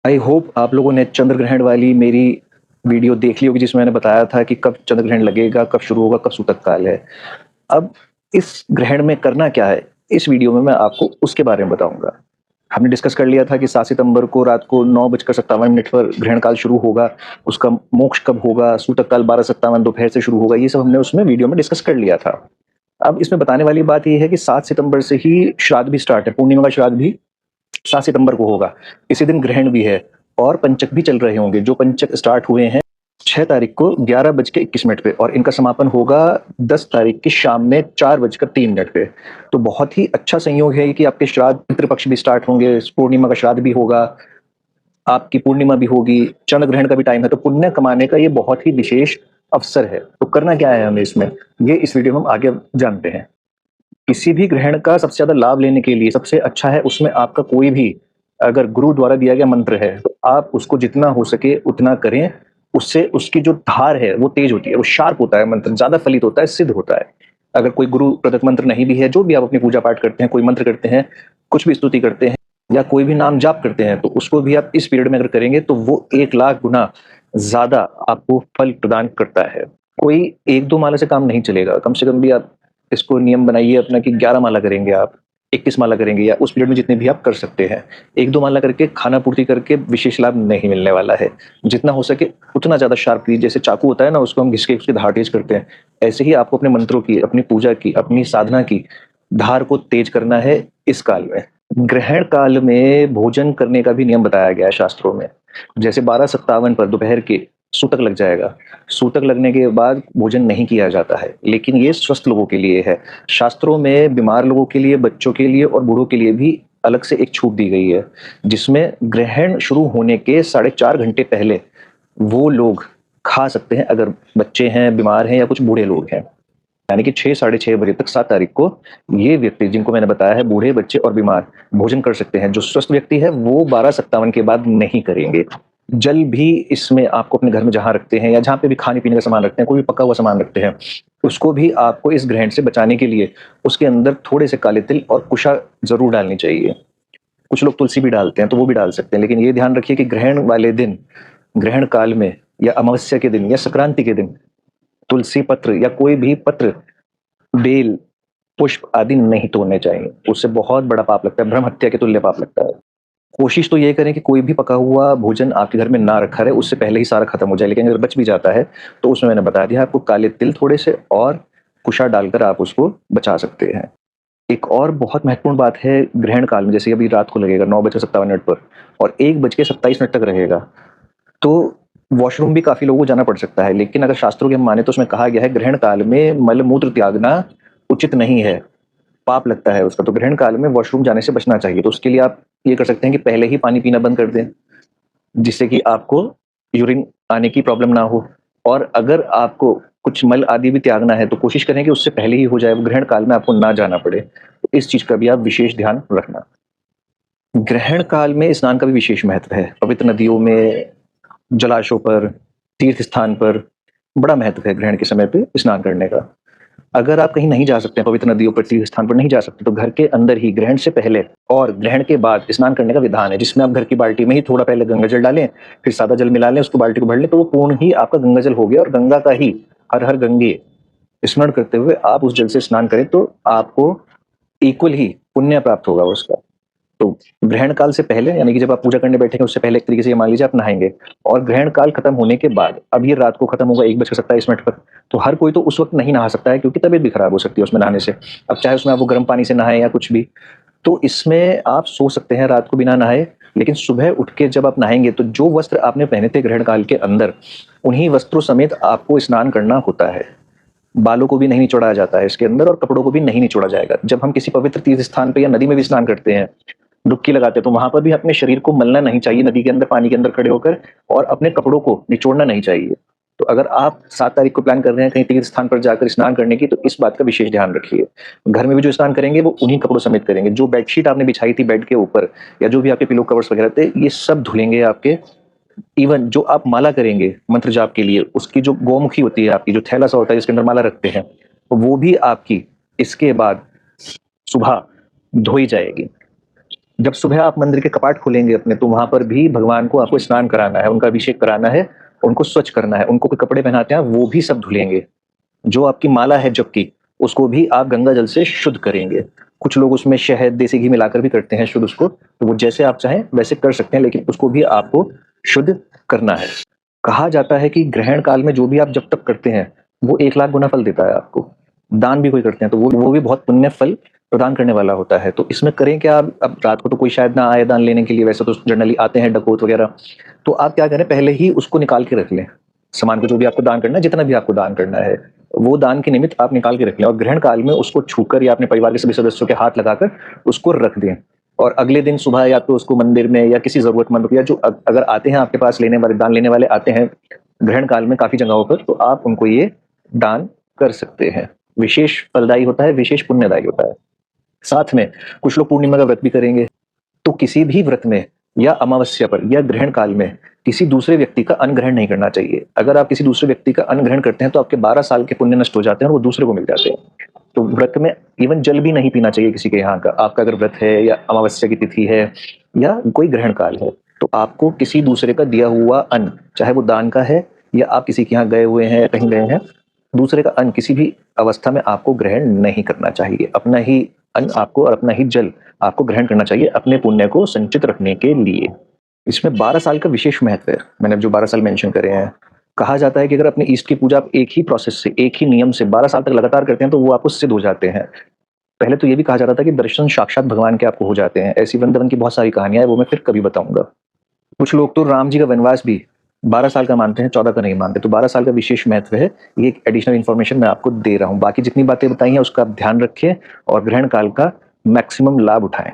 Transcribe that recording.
I hope आप लोगों ने चंद्र ग्रहण वाली मेरी वीडियो देख ली होगी, जिसमें मैंने बताया था कि कब चंद्र ग्रहण लगेगा, कब शुरू होगा, कब सूतक काल है। अब इस ग्रहण में करना क्या है, इस वीडियो में मैं आपको उसके बारे में बताऊंगा। हमने डिस्कस कर लिया था कि 7 सितंबर को रात को 9:57 पर ग्रहण काल शुरू होगा। उसका मोक्ष कब होगा, सूतक काल 12:57 दोपहर से शुरू होगा। ये सब हमने उसमें वीडियो में डिस्कस कर लिया था। अब इसमें बताने वाली बात ये है कि 7 सितंबर से ही श्राद्ध भी स्टार्ट है, पूर्णिमा का श्राद्ध भी 7 सितंबर को होगा। इसी दिन ग्रहण भी है और पंचक भी चल रहे होंगे। जो पंचक स्टार्ट हुए हैं 6 तारीख को 11:21 पे और इनका समापन होगा 10 तारीख की शाम में 4:03 पे। तो बहुत ही अच्छा संयोग है कि आपके श्राद्ध पितृपक्ष भी स्टार्ट होंगे, पूर्णिमा का श्राद्ध भी होगा, आपकी पूर्णिमा भी होगी, चंद्र ग्रहण का भी टाइम है। तो पुण्य कमाने का ये बहुत ही विशेष अवसर है। तो करना क्या है हमें इसमें, ये इस वीडियो में हम आगे जानते हैं। किसी भी ग्रहण का सबसे ज्यादा लाभ लेने के लिए सबसे अच्छा है उसमें आपका कोई भी अगर गुरु द्वारा दिया गया मंत्र है तो आप उसको जितना हो सके उतना करें। उससे उसकी जो धार है वो तेज होती है, वो शार्प होता है, मंत्र ज्यादा फलित होता है, सिद्ध होता है। अगर कोई गुरु प्रदत्त मंत्र नहीं भी है, जो भी आप अपनी पूजा पाठ करते हैं, कोई मंत्र करते हैं, कुछ भी स्तुति करते हैं या कोई भी नाम जाप करते हैं, तो उसको भी आप इस पीरियड में अगर करेंगे तो वो 1 लाख गुना ज्यादा आपको फल प्रदान करता है। कोई 1-2 माला से काम नहीं चलेगा। कम से कम भी आप इसको नियम बनाइए अपना कि 11 माला करेंगे आप, 21 माला करेंगे, या उस पीरियड में जितने भी आप कर सकते हैं। 1-2 माला करके खाना पूर्ति करके विशेष लाभ नहीं मिलने वाला है। जितना हो सके उतना ज्यादा शार्प कीजिए। जैसे चाकू होता है ना, उसको हम घिस के उसकी धार तेज करते हैं, ऐसे ही आपको अपने मंत्रों की, अपनी पूजा की, अपनी साधना की धार को तेज करना है इस काल में। ग्रहण काल में भोजन करने का भी नियम बताया गया है शास्त्रों में। जैसे 12:57 पर दोपहर के सूतक लग जाएगा। सूतक लगने के बाद भोजन नहीं किया जाता है, लेकिन ये स्वस्थ लोगों के लिए है। शास्त्रों में बीमार लोगों के लिए, बच्चों के लिए और बूढ़ों के लिए भी अलग से एक छूट दी गई है, जिसमें ग्रहण शुरू होने के 4.5 घंटे पहले वो लोग खा सकते हैं, अगर बच्चे हैं, बीमार हैं या कुछ बूढ़े लोग हैं। यानी कि 6 साढ़े 6 बजे तक 7 तारीख को ये व्यक्ति जिनको मैंने बताया है, बूढ़े, बच्चे और बीमार, भोजन कर सकते हैं। जो स्वस्थ व्यक्ति है वो 12:57 के बाद नहीं करेंगे। जल भी इसमें आपको अपने घर में जहां रखते हैं या जहां पे भी खाने पीने का सामान रखते हैं, कोई भी पका हुआ सामान रखते हैं, उसको भी आपको इस ग्रहण से बचाने के लिए उसके अंदर थोड़े से काले तिल और कुशा जरूर डालनी चाहिए। कुछ लोग तुलसी भी डालते हैं, तो वो भी डाल सकते हैं, लेकिन ये ध्यान रखिए कि ग्रहण वाले दिन, ग्रहण काल में या अमावस्या के दिन या संक्रांति के दिन तुलसी पत्र या कोई भी पत्र, बेल, पुष्प आदि नहीं तोड़ने चाहिए। उससे बहुत बड़ा पाप लगता है, ब्रह्म हत्या के तुल्य पाप लगता है। कोशिश तो ये करें कि कोई भी पका हुआ भोजन आपके घर में ना रखा रहे, उससे पहले ही सारा खत्म हो जाए। लेकिन अगर बच भी जाता है तो उसमें मैंने बता दिया आपको, काले तिल थोड़े से और कुशा डालकर आप उसको बचा सकते हैं। एक और बहुत महत्वपूर्ण बात है ग्रहण काल में, जैसे अभी रात को लगेगा 9:57 पर और 1:27 तक रहेगा, तो वॉशरूम भी काफी लोगों को जाना पड़ सकता है। लेकिन अगर शास्त्रों के हम माने तो उसमें कहा गया है ग्रहण काल में मल मूत्र त्यागना उचित नहीं है, पाप लगता है उसका। तो ग्रहण काल में वॉशरूम जाने से बचना चाहिए। तो उसके लिए आप ये कर सकते हैं कि पहले ही पानी पीना बंद कर दें, जिससे कि आपको यूरिन आने की प्रॉब्लम ना हो। और अगर आपको कुछ मल आदि भी त्यागना है तो कोशिश करें कि उससे पहले ही हो जाए, वो ग्रहण काल में आपको ना जाना पड़े। तो इस चीज का भी आप विशेष ध्यान रखना। ग्रहण काल में स्नान का भी विशेष महत्व है। पवित्र नदियों में, जलाशयों पर, तीर्थ स्थान पर बड़ा महत्व है ग्रहण के समय पे स्नान करने का। अगर आप कहीं नहीं जा सकते हैं, पवित्र नदियों पर, तीर्थ स्थान पर नहीं जा सकते, तो घर के अंदर ही ग्रहण से पहले और ग्रहण के बाद स्नान करने का विधान है, जिसमें आप घर की बाल्टी में ही थोड़ा पहले गंगा जल डालें, फिर सादा जल मिला लें, उसको बाल्टी को भर लें, तो वो पूर्ण ही आपका गंगा जल हो गया। और गंगा का ही हर हर गंगे स्मरण करते हुए आप उस जल से स्नान करें तो आपको इक्वल ही पुण्य प्राप्त होगा उसका। तो ग्रहण काल से पहले, यानी कि जब आप पूजा करने बैठेंगे उससे पहले एक तरीके से ये मान लीजिए आप नहाएंगे, और ग्रहण काल खत्म होने के बाद, अब ये रात को खत्म होगा 1:27 पर, तो हर कोई तो उस वक्त नहीं नहा सकता है क्योंकि तबीयत भी खराब हो सकती है उसमें नहाने से। अब चाहे उसमें आप वो गर्म पानी से नहाए या कुछ भी, तो इसमें आप सो सकते हैं रात को बिना नहाए। लेकिन सुबह उठ के जब आप नहाएंगे तो जो वस्त्र आपने पहने थे ग्रहण काल के अंदर, उन्हीं वस्त्रों समेत आपको स्नान करना होता है। बालों को भी नहीं निचोड़ा जाता है इसके अंदर और कपड़ों को भी नहीं निचोड़ा जाएगा। जब हम किसी पवित्र तीर्थ स्थान पे या नदी में भी स्नान करते हैं, डुबकी लगाते हैं, तो वहां पर भी अपने शरीर को मलना नहीं चाहिए नदी के अंदर, पानी के अंदर खड़े होकर, और अपने कपड़ों को निचोड़ना नहीं चाहिए। तो अगर आप 7 तारीख को प्लान कर रहे हैं कहीं तीर्थ स्थान पर जाकर स्नान करने की, तो इस बात का विशेष ध्यान रखिए। घर में भी जो स्नान करेंगे वो उन्हीं कपड़ों समेत करेंगे। जो बेडशीट आपने बिछाई थी बेड के ऊपर, या जो भी आपके पिलो कवर्स वगैरह थे, ये सब धुलेंगे आपके। इवन जो आप माला करेंगे मंत्र जाप के लिए, उसकी जो गौमुखी होती है आपकी, जो थैला सा होता है जिसके अंदर माला रखते हैं, तो वो भी आपकी इसके बाद सुबह धोई जाएगी। जब सुबह आप मंदिर के कपाट खोलेंगे अपने, तो वहां पर भी भगवान को आपको स्नान कराना है, उनका अभिषेक कराना है, उनको स्वच्छ करना है, उनको कोई कपड़े पहनाते हैं वो भी सब धुलेंगे। जो आपकी माला है जप की, उसको भी आप गंगा जल से शुद्ध करेंगे। कुछ लोग उसमें शहद, देसी घी मिलाकर भी करते हैं शुद्ध उसको, तो वो जैसे आप चाहें वैसे कर सकते हैं, लेकिन उसको भी आपको शुद्ध करना है। कहा जाता है कि ग्रहण काल में जो भी आप जब तक करते हैं, वो 1 लाख गुना फल देता है आपको। दान भी कोई करते हैं तो वो भी बहुत पुण्य फल प्रदान करने वाला होता है। तो इसमें करें क्या, अब रात को तो कोई शायद ना आए दान लेने के लिए, वैसे तो जनरली आते हैं डकैत वगैरह। तो आप क्या करें, पहले ही उसको निकाल के रख लें, सामान को, जो भी आपको दान करना है, जितना भी आपको दान करना है, वो दान के निमित्त आप निकाल के रख लें, और ग्रहण काल में उसको छूकर या अपने परिवार के सभी सदस्यों के हाथ लगाकर उसको रख दें। और अगले दिन सुबह या तो उसको मंदिर में, या किसी जरूरतमंद को, या जो अगर आते हैं आपके पास लेने वाले, दान लेने वाले आते हैं ग्रहण काल में काफी जगहों पर, तो आप उनको ये दान कर सकते हैं। विशेष फलदायी होता है, विशेष पुण्यदायी होता है। साथ में कुछ लोग पूर्णिमा का व्रत भी करेंगे। तो किसी भी व्रत में या अमावस्या पर या ग्रहण काल में किसी दूसरे व्यक्ति का अन्न ग्रहण नहीं करना चाहिए। अगर आप किसी दूसरे व्यक्ति का अन्न ग्रहण करते हैं तो आपके 12 साल के पुण्य नष्ट हो जाते हैं और वो दूसरे को मिल जाते हैं। तो व्रत में इवन जल भी नहीं पीना चाहिए किसी के यहाँ का। आपका अगर व्रत है या अमावस्या की तिथि है या कोई ग्रहण काल है, तो आपको किसी दूसरे का दिया हुआ अन्न, चाहे वो दान का है या आप किसी के यहाँ गए हुए हैं, कहीं गए हैं, दूसरे का अन्न किसी भी अवस्था में आपको ग्रहण नहीं करना चाहिए। अपना ही अन्न आपको और अपना ही जल आपको ग्रहण करना चाहिए, अपने पुण्य को संचित रखने के लिए। इसमें 12 साल का विशेष महत्व है, मैंने जो 12 साल मेंशन करे हैं। कहा जाता है कि अगर अपने ईष्ट की पूजा आप एक ही प्रोसेस से, एक ही नियम से 12 साल तक लगातार करते हैं तो वो आपको सिद्ध हो जाते हैं। पहले तो ये भी कहा जाता था कि दर्शन साक्षात भगवान के आपको हो जाते हैं। ऐसी वृंदावन की बहुत सारी कहानियां हैं, वो मैं फिर कभी बताऊंगा। कुछ लोग तो राम जी का वनवास भी 12 साल का मानते हैं, 14 का नहीं मानते। तो 12 साल का विशेष महत्व है। ये एक एडिशनल इन्फॉर्मेशन मैं आपको दे रहा हूँ। बाकी जितनी बातें बताई हैं उसका आप ध्यान रखें और ग्रहण काल का मैक्सिमम लाभ उठाएं।